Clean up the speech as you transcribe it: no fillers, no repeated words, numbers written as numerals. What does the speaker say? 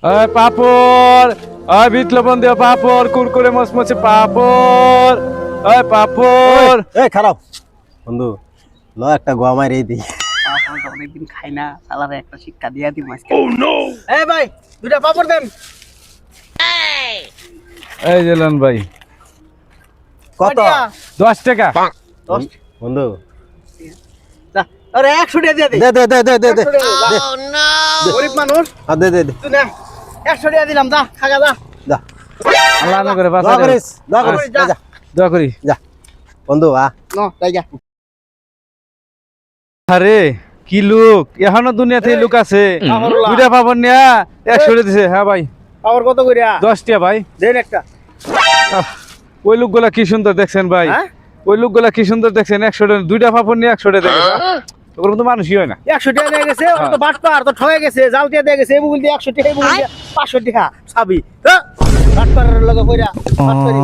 ওই পাপড়, ওই বিপ্লবন দেও পাপড়, কুরকুরে মচমচে পাপড়, ওই পাপড়। এই খারাপ বন্ধু ল একটা গোয়া মারি দিই। অনেকদিন খাই না, সালারে একটা শিক্ষা দিয়া দিই মাঝকে। এই ভাই দুইটা পাপড় দেন। এই জেলন ভাই কত? 10 টাকা। বন্ধু যা, আরে 100 টাকা দিয়া দিই। দে দে দে দে দে দে গরিব মানুষ দে দে দে তুই না 100 টাকা দিলাম, যা খাগা যা। যা আল্লাহ না করে দোয়া বাঁচা করিস দোয়া করিস যা। যা দোয়া করি। যা বন্ধু ন তাই যা। আরে কি লোক, এখনো দুনিয়াতে লোক আছে। পাপড়ওয়ালা। দুইটা পাপড় নিয়া 100 দিছে। হ্যাঁ ভাই পাওয়ার কত কইরা 10 টাকা ভাই। দেন একটা। আহ, ওই লোকগুলা কি সুন্দর দেখছেন ভাই, হ্যাঁ? ওই লোকগুলা কি সুন্দর দেখছেন। 100 টাকা দুইটা পাপড় নিয়ে 100 টাকা দেখেন, ওগুলো তো মানুষই হয় না। 100 টাকা দিয়ে গেছে, ও তো বাটপার, তো ঠকে গেছে, জাল দিয়ে দিয়ে গেছে, এই বুগুল দিয়ে 100 টাকা, এই বুগুল দিয়ে 500 টাকা ছাবি। বাটপারের লগে কইরা বাটপারি।